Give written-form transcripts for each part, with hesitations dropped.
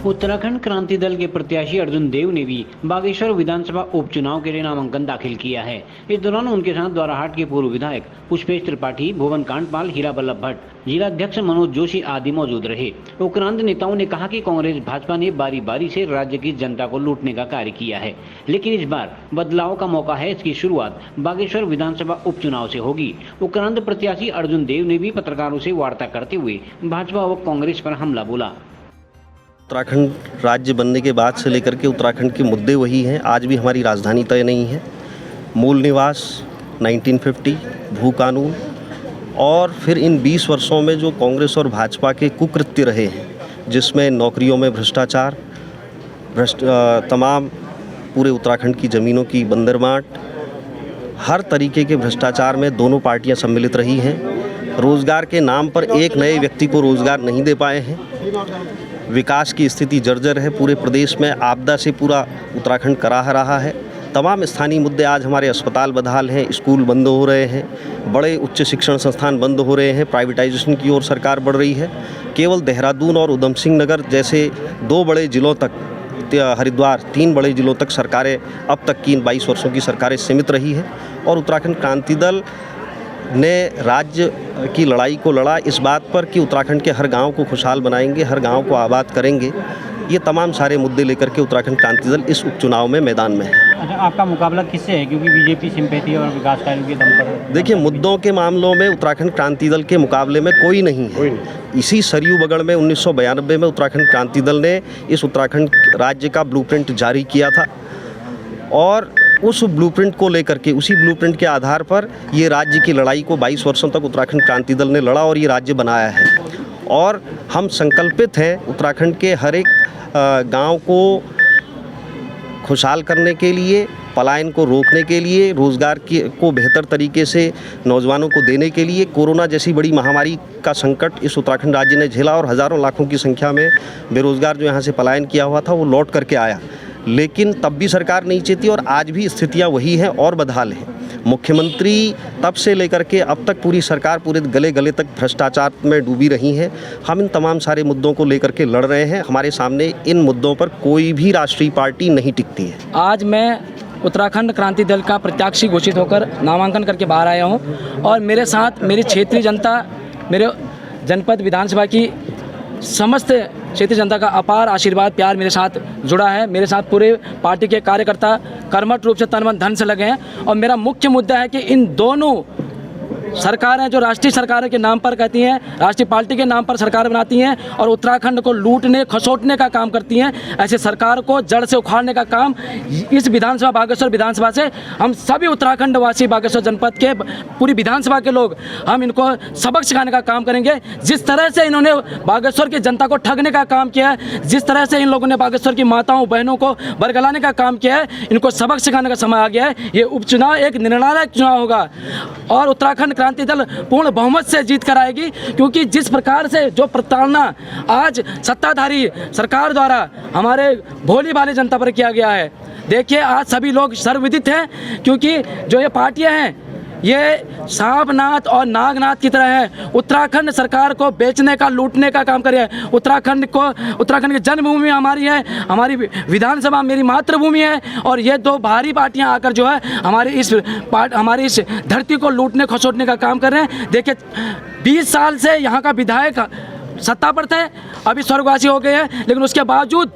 उत्तराखंड क्रांति दल के प्रत्याशी अर्जुन देव ने भी बागेश्वर विधानसभा उपचुनाव के लिए नामांकन दाखिल किया है। इस दौरान उनके साथ द्वाराहाट के पूर्व विधायक पुष्पेश त्रिपाठी, भुवन कांडपाल, हीरा बल्लभ भट्ट, जिला अध्यक्ष मनोज जोशी आदि मौजूद रहे। उपरांत नेताओं ने कहा कि कांग्रेस भाजपा ने बारी बारी से राज्य की जनता को लूटने का कार्य किया है, लेकिन इस बार बदलाव का मौका है। इसकी शुरुआत बागेश्वर विधानसभा उपचुनाव से होगी। उपरांत प्रत्याशी अर्जुन देव ने भी पत्रकारों से वार्ता करते हुए भाजपा व कांग्रेस पर हमला बोला। उत्तराखंड राज्य बनने के बाद से लेकर के उत्तराखंड के मुद्दे वही हैं। आज भी हमारी राजधानी तय नहीं है। मूल निवास 1950, भू कानून और फिर इन 20 वर्षों में जो कांग्रेस और भाजपा के कुकृत्य रहे हैं, जिसमें नौकरियों में भ्रष्टाचार, तमाम पूरे उत्तराखंड की ज़मीनों की बंदरबांट, हर तरीके के भ्रष्टाचार में दोनों पार्टियां सम्मिलित रही हैं। रोज़गार के नाम पर एक नए व्यक्ति को रोज़गार नहीं दे पाए हैं। विकास की स्थिति जर्जर है। पूरे प्रदेश में आपदा से पूरा उत्तराखंड कराह रहा है। तमाम स्थानीय मुद्दे आज हमारे अस्पताल बदहाल हैं, स्कूल बंद हो रहे हैं, बड़े उच्च शिक्षण संस्थान बंद हो रहे हैं, प्राइवेटाइजेशन की ओर सरकार बढ़ रही है। केवल देहरादून और उधम सिंह नगर जैसे 2 बड़े ज़िलों तक, हरिद्वार 3 बड़े ज़िलों तक सरकारें अब तक की इन 22 वर्षों की सरकारें सीमित रही है। और उत्तराखंड क्रांति दल ने राज्य की लड़ाई को लड़ा इस बात पर कि उत्तराखंड के हर गांव को खुशहाल बनाएंगे, हर गांव को आबाद करेंगे। ये तमाम सारे मुद्दे लेकर के उत्तराखंड क्रांति दल इस उपचुनाव में मैदान में है। अच्छा, आपका मुकाबला किससे है? क्योंकि बीजेपी सिंपैथी और विकास कार्यों के दम पर। देखिए, मुद्दों के मामलों में उत्तराखंड क्रांति दल के मुकाबले में कोई नहीं है। इसी सरयू बगड़ में 1992 में उत्तराखंड क्रांति दल ने इस उत्तराखंड राज्य का ब्लूप्रिंट जारी किया था और उस ब्लूप्रिंट को लेकर के, उसी ब्लूप्रिंट के आधार पर ये राज्य की लड़ाई को 22 वर्षों तक उत्तराखंड क्रांति दल ने लड़ा और ये राज्य बनाया है। और हम संकल्पित हैं उत्तराखंड के हर एक गांव को खुशहाल करने के लिए, पलायन को रोकने के लिए, रोज़गार को बेहतर तरीके से नौजवानों को देने के लिए। कोरोना जैसी बड़ी महामारी का संकट इस उत्तराखंड राज्य ने झेला और हज़ारों लाखों की संख्या में बेरोज़गार जो यहाँ से पलायन किया हुआ था वो लौट करके आया, लेकिन तब भी सरकार नहीं चेती और आज भी स्थितियां वही हैं और बदहाल हैं। मुख्यमंत्री तब से लेकर के अब तक पूरी सरकार पूरे गले गले तक भ्रष्टाचार में डूबी रही है। हम इन तमाम सारे मुद्दों को लेकर के लड़ रहे हैं। हमारे सामने इन मुद्दों पर कोई भी राष्ट्रीय पार्टी नहीं टिकती है। आज मैं उत्तराखंड क्रांति दल का प्रत्याशी घोषित होकर नामांकन करके बाहर आया हूँ और मेरे साथ मेरी क्षेत्रीय जनता, मेरे जनपद विधानसभा की समस्त क्षेत्रीय जनता का अपार आशीर्वाद, प्यार मेरे साथ जुड़ा है। मेरे साथ पूरे पार्टी के कार्यकर्ता कर्मठ रूप से तन मन धन से लगे हैं और मेरा मुख्य मुद्दा है कि इन दोनों सरकारें जो राष्ट्रीय सरकारों के नाम पर कहती हैं, राष्ट्रीय पार्टी के नाम पर सरकार बनाती हैं और उत्तराखंड को लूटने खसोटने का काम करती हैं, ऐसे सरकार को जड़ से उखाड़ने का काम इस विधानसभा, बागेश्वर विधानसभा से हम सभी उत्तराखंड वासी, बागेश्वर जनपद के पूरी विधानसभा के लोग, हम इनको सबक सिखाने का काम करेंगे। जिस तरह से इन्होंने बागेश्वर की जनता को ठगने का काम किया है, जिस तरह से इन लोगों ने बागेश्वर की माताओं बहनों को बरगलाने का काम किया है, इनको सबक सिखाने का समय आ गया है। ये उपचुनाव एक निर्णायक चुनाव होगा और उत्तराखंड क्रांति दल पूर्ण बहुमत से जीत कर आएगी, क्योंकि जिस प्रकार से जो प्रताड़ना आज सत्ताधारी सरकार द्वारा हमारे भोली भाली जनता पर किया गया है, देखिए आज सभी लोग सर्वविदित हैं, क्योंकि जो ये पार्टियां हैं ये सांपनाथ और नागनाथ की तरह है। उत्तराखंड सरकार को बेचने का, लूटने का काम कर रही है। उत्तराखंड की जन्मभूमि हमारी है, हमारी विधानसभा मेरी मातृभूमि है और ये 2 बाहरी पार्टियां आकर जो है हमारी इस धरती को लूटने खसोटने का काम कर रहे हैं। देखिए 20 साल से यहाँ का विधायक सत्ता पर थे, अभी स्वर्गवासी हो गए हैं, लेकिन उसके बावजूद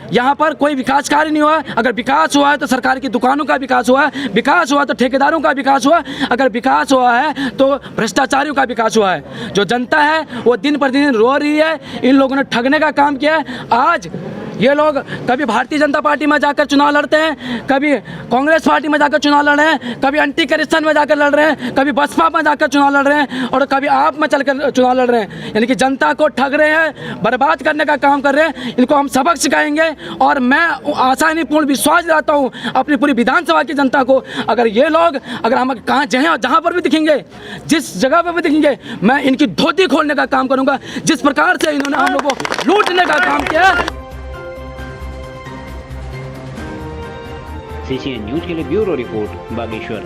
यहाँ पर कोई विकास कार्य नहीं हुआ। अगर विकास हुआ है तो सरकार की दुकानों का विकास हुआ है, विकास हुआ तो ठेकेदारों का विकास हुआ, अगर विकास हुआ है तो भ्रष्टाचारियों का विकास हुआ है। जो जनता है वो दिन पर दिन रो रही है। इन लोगों ने ठगने का काम किया है। आज ये लोग कभी भारतीय जनता पार्टी में जाकर चुनाव लड़ते हैं, कभी कांग्रेस पार्टी में जाकर चुनाव लड़ रहे हैं, कभी एंटी करिश्चन में जाकर लड़ रहे हैं, कभी बसपा में जाकर चुनाव लड़ रहे हैं और कभी आप में चलकर चुनाव लड़ रहे हैं। यानी कि जनता को ठग रहे हैं, बर्बाद करने का काम कर रहे हैं। इनको हम सबक सिखाएंगे और मैं आसानीपूर्ण विश्वास दिलाता हूँ अपनी पूरी विधानसभा की जनता को। अगर ये लोग, अगर हम जहाँ पर भी दिखेंगे, जिस जगह पर भी दिखेंगे, मैं इनकी धोती खोलने का काम करूँगा। जिस प्रकार से इन्होंने हम लोगों को लूटने का काम किया। CCN न्यूज के लिए ब्यूरो रिपोर्ट, बागेश्वर।